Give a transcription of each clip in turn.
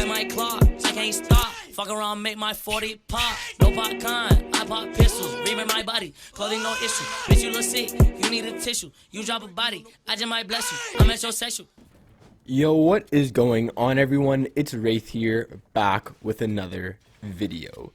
in my clock, I can't stop. Fuck around, make my 40 pop. No popcorn, I pop pistols. Reaming my body, clothing no issue. Bitch, you look sick, you need a tissue. You drop a body, I just might bless you. I'm metrosexual. Yo, what is going on, everyone? It's Wraith here, back with another video.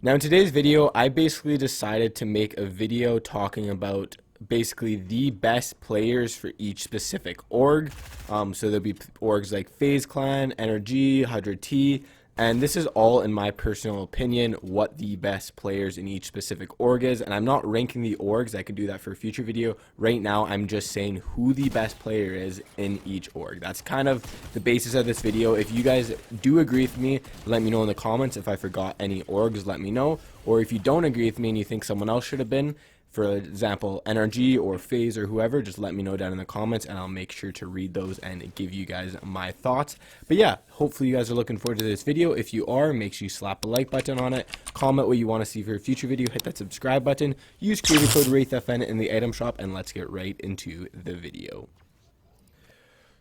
Now, in today's video, I basically decided to make a video talking about basically the best players for each specific org. So there'll be orgs like FaZe Clan, NRG, 100T, and this is all in my personal opinion what the best players in each specific org is. And I'm not ranking the orgs, I could do that for a future video. Right now I'm just saying who the best player is in each org. That's kind of the basis of this video. If you guys do agree with me, let me know in the comments. If I forgot any orgs, let me know. Or if you don't agree with me and you think someone else should have been, for example, NRG or FaZe or whoever, just let me know down in the comments and I'll make sure to read those and give you guys my thoughts. But yeah, hopefully you guys are looking forward to this video. If you are, make sure you slap a like button on it, comment what you want to see for a future video, hit that subscribe button, use creator code WraithFN in the item shop, and let's get right into the video.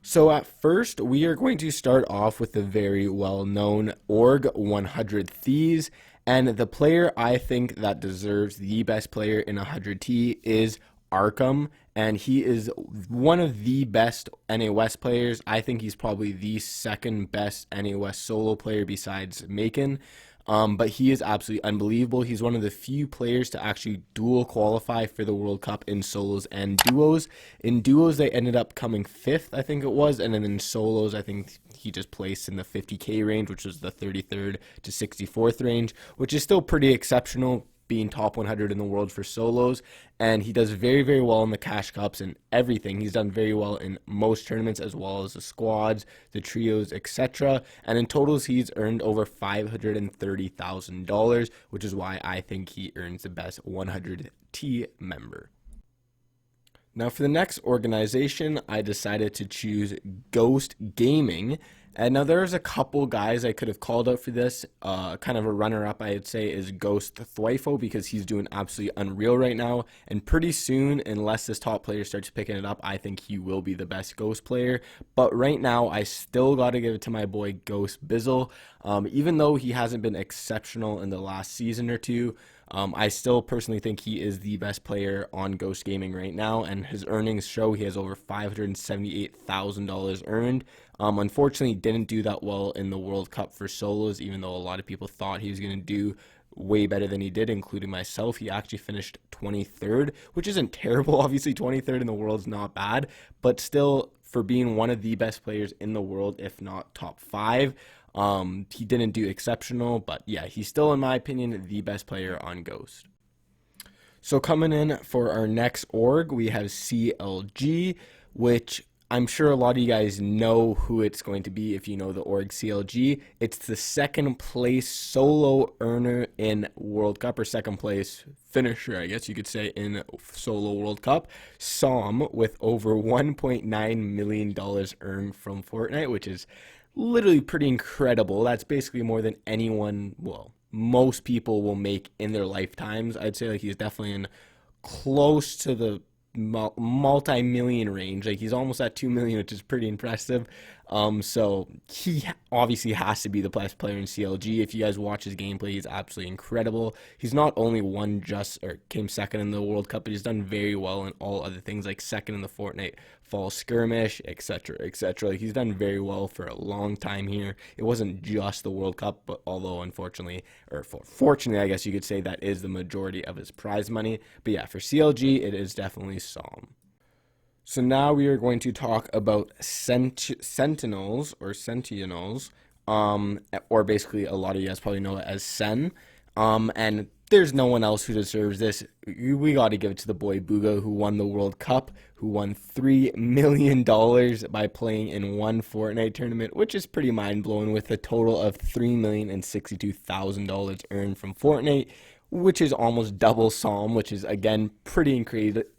So at first, we are going to start off with the very well-known org 100 Thieves. And the player I think that deserves the best player in 100T is Arkham, and he is one of the best NA West players. I think he's probably the second best NA West solo player besides Macon. But he is absolutely unbelievable. He's one of the few players to actually dual qualify for the World Cup in solos and duos. In duos, they ended up coming 5th, I think it was, and then in solos, I think he just placed in the 50K range, which was the 33rd to 64th range, which is still pretty exceptional, being top 100 in the world for solos. And he does very, very well in the cash cups and everything. He's done very well in most tournaments, as well as the squads, the trios, etc. And in totals, he's earned over $530,000, which is why I think he earns the best 100T member. Now, for the next organization, I decided to choose Ghost Gaming. And now there's a couple guys I could have called out for this. Kind of a runner-up, I'd say, is Ghost tfue, because he's doing absolutely unreal right now. And pretty soon, unless this top player starts picking it up, I think he will be the best Ghost player. But right now, I still got to give it to my boy Ghost Bizzle. Even though he hasn't been exceptional in the last season or two, I still personally think he is the best player on Ghost Gaming right now, and his earnings show he has over $578,000 earned. Unfortunately, didn't do that well in the World Cup for solos, even though a lot of people thought he was going to do way better than he did, including myself. He actually finished 23rd, which isn't terrible. Obviously, 23rd in the world is not bad, but still, for being one of the best players in the world, if not top 5, he didn't do exceptional. But yeah, he's still, in my opinion, the best player on Ghost. So coming in for our next org, we have CLG, which I'm sure a lot of you guys know who it's going to be if you know the org CLG. It's the second place solo earner in World Cup, or second place finisher, I guess you could say, in solo World Cup. Som, with over $1.9 million earned from Fortnite, which is literally pretty incredible. That's basically more than anyone, well, most people will make in their lifetimes. I'd say like he's definitely in close to the multi-million range. Like he's almost at 2 million, which is pretty impressive. So he obviously has to be the best player in CLG. If you guys watch his gameplay, he's absolutely incredible. He's not only came second in the World Cup, but he's done very well in all other things, like second in the Fortnite Fall Skirmish, etc., etc. Like he's done very well for a long time here. It wasn't just the World Cup, but although unfortunately, or fortunately, I guess you could say, that is the majority of his prize money. But yeah, for CLG, it is definitely Som. So now we are going to talk about Sentinels, or or basically a lot of you guys probably know it as Sen. And there's no one else who deserves this. We got to give it to the boy bugha, who won the World Cup, who won $3 million by playing in one Fortnite tournament, which is pretty mind-blowing, with a total of $3,062,000 earned from Fortnite, which is almost double Som, which is, again, pretty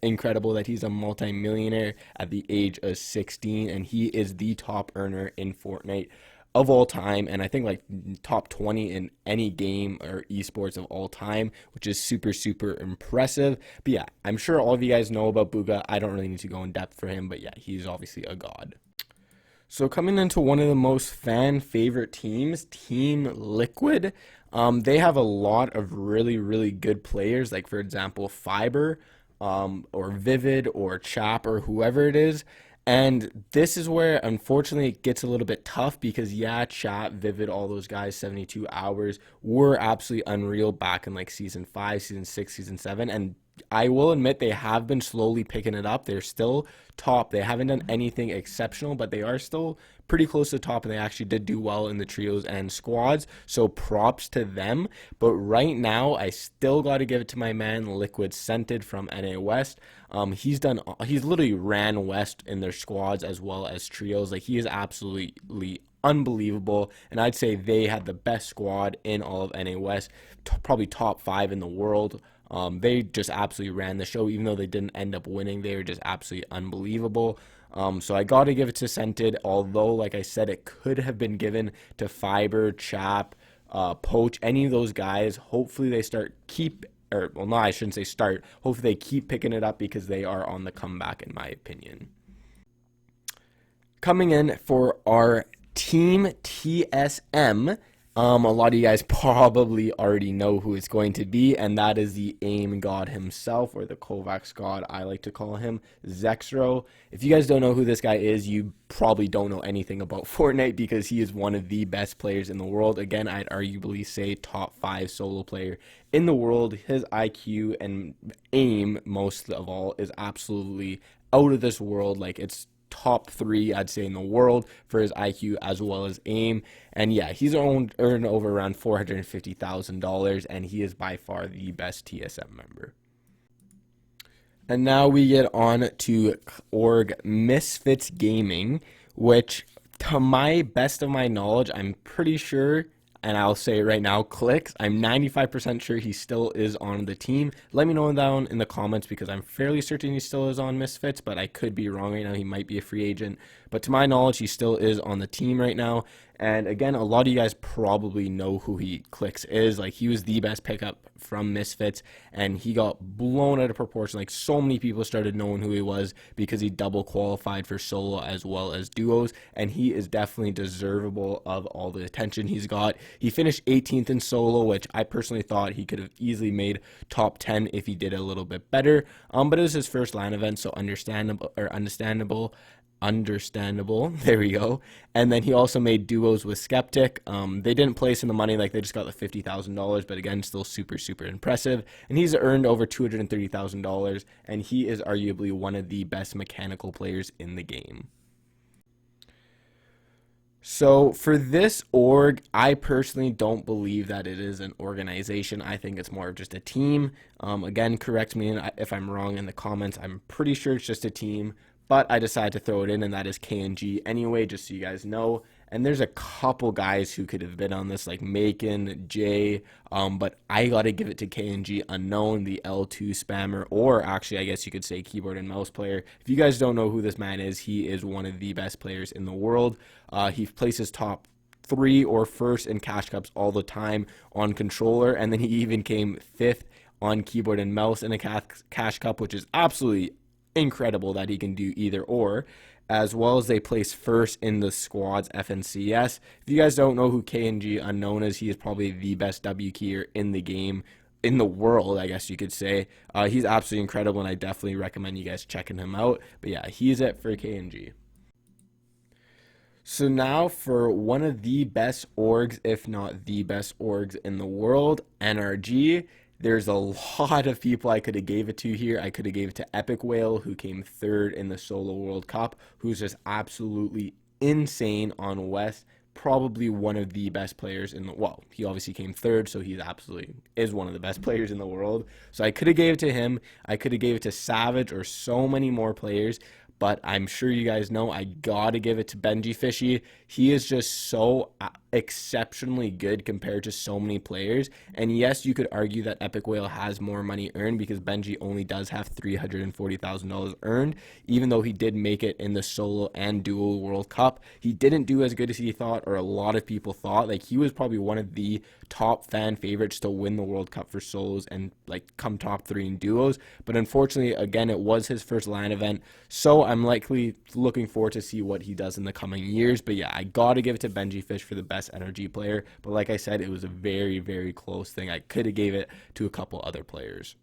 incredible that he's a multi-millionaire at the age of 16, and he is the top earner in Fortnite of all time, and I think like top 20 in any game or esports of all time, which is super, super impressive. But yeah, I'm sure all of you guys know about bugha. I don't really need to go in depth for him, but yeah, he's obviously a god. So coming into one of the most fan favorite teams, Team Liquid, they have a lot of really good players. Like for example, Fiber, or Vivid, or Chap, or whoever it is. And this is where unfortunately it gets a little bit tough because yeah, Chat, Vivid, all those guys, 72 hours were absolutely unreal back in like season 5, season 6, season 7, and I will admit they have been slowly picking it up. They're still top. They haven't done anything exceptional, but they are still pretty close to the top, and they actually did do well in the trios and squads. So props to them. But right now, I still got to give it to my man Liquid Scented from NA West. He's literally ran West in their squads as well as trios. Like he is absolutely unbelievable, and I'd say they had the best squad in all of NA West, probably top 5 in the world. They just absolutely ran the show. Even though they didn't end up winning, they were just absolutely unbelievable. So I got to give it to Scented, although, like I said, it could have been given to Fiber, Chap, Poach, any of those guys. Hopefully they I shouldn't say start. Hopefully they keep picking it up because they are on the comeback, in my opinion. Coming in for our Team TSM, a lot of you guys probably already know who it's going to be, and that is the aim god himself, or the Kovacs god, I like to call him, Zexro. If you guys don't know who this guy is, you probably don't know anything about Fortnite because he is one of the best players in the world. Again, I'd arguably say top 5 solo player in the world. His IQ and aim, most of all, is absolutely out of this world. Like, it's top 3, I'd say, in the world for his IQ as well as aim. And yeah, he's earned over around $450,000, and he is by far the best TSM member. And now we get on to org Misfits Gaming, which, to my best of my knowledge, I'm pretty sure, and I'll say it right now, Clix, I'm 95% sure he still is on the team. Let me know down in the comments because I'm fairly certain he still is on Misfits, but I could be wrong right now. He might be a free agent. But to my knowledge, he still is on the team right now. And again, a lot of you guys probably know who Clix is. Like, he was the best pickup from Misfits, and he got blown out of proportion. Like, so many people started knowing who he was because he double qualified for solo as well as duos, and he is definitely deservable of all the attention he's got. He finished 18th in solo, which I personally thought he could have easily made top 10 if he did a little bit better. But it was his first LAN event, so understandable. There we go. And then he also made duos with Skeptic. They didn't place in the money, like they just got the $50,000, but again, still super impressive. And he's earned over $230,000, and he is arguably one of the best mechanical players in the game. So for this org, I personally don't believe that it is an organization. I think it's more of just a team. Again, correct me if I'm wrong in the comments. I'm pretty sure it's just a team, but I decided to throw it in, and that is KNG anyway, just so you guys know. And there's a couple guys who could have been on this, like Macon, Jay, but I got to give it to KNG Unknown, the L2 spammer, or actually I guess you could say keyboard and mouse player. If you guys don't know who this man is, he is one of the best players in the world. He places top 3 or first in cash cups all the time on controller, and then he even came 5th on keyboard and mouse in a cash cup, which is absolutely incredible that he can do either or, as well as they place first in the squad's FNCS. If you guys don't know who KNG Unknown is, he is probably the best W keyer in the game, in the world, I guess you could say. He's absolutely incredible, and I definitely recommend you guys checking him out. But yeah, he's it for KNG. So now for one of the best orgs, if not the best orgs in the world, NRG. There's a lot of people I could have gave it to here. I could have gave it to Epic Whale, who came 3rd in the Solo World Cup, who's just absolutely insane on West. Probably one of the best players in the, well, he obviously came 3rd, so he's absolutely is one of the best players in the world. So I could have gave it to him. I could have gave it to Savage or so many more players. But I'm sure you guys know I gotta give it to benjyfishy. He is just so exceptionally good compared to so many players. And yes, you could argue that Epic Whale has more money earned because Benji only does have $340,000 earned, even though he did make it in the solo and duo World Cup. He didn't do as good as he thought, or a lot of people thought. Like, he was probably one of the top fan favorites to win the World Cup for solos and like come top 3 in duos. But unfortunately, again, it was his first LAN event, so I'm likely looking forward to see what he does in the coming years. But yeah, I gotta give it to benjyfishy for the best energy player. But like I said, it was a very, very close thing. I could have gave it to a couple other players.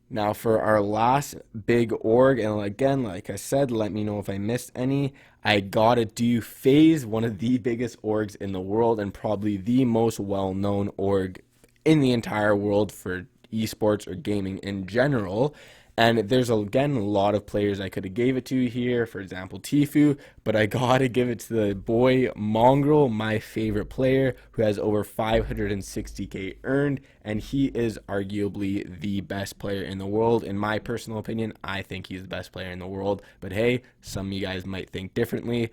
Now for our last big org, and again, like I said, let me know if I missed any. I gotta do FaZe, one of the biggest orgs in the world and probably the most well-known org in the entire world for esports or gaming in general. And there's, again, a lot of players I could have gave it to here, for example, tfue, but I gotta give it to the boy Mongrel, my favorite player, who has over 560k earned, and he is arguably the best player in the world. In my personal opinion, I think he's the best player in the world, but hey, some of you guys might think differently.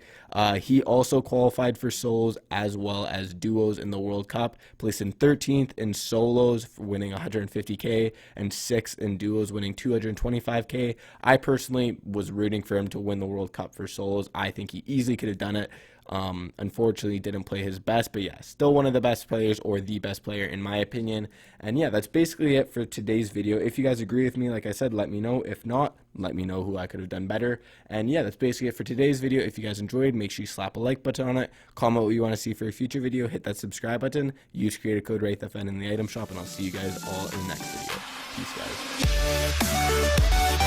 He also qualified for solos as well as duos in the World Cup, placed in 13th in solos, winning 150k, and 6th in duos, winning 225k. I personally was rooting for him to win the World Cup for solos. I think he easily could have done it. Unfortunately didn't play his best, but yeah, still one of the best players, or the best player in my opinion. And yeah, that's basically it for today's video. If you guys agree with me, like I said, let me know. If not, let me know who I could have done better. And yeah, that's basically it for today's video. If you guys enjoyed, make sure you slap a like button on it, comment what you want to see for a future video, hit that subscribe button, use creator code WraithFN in the item shop, and I'll see you guys all in the next video. Peace, guys.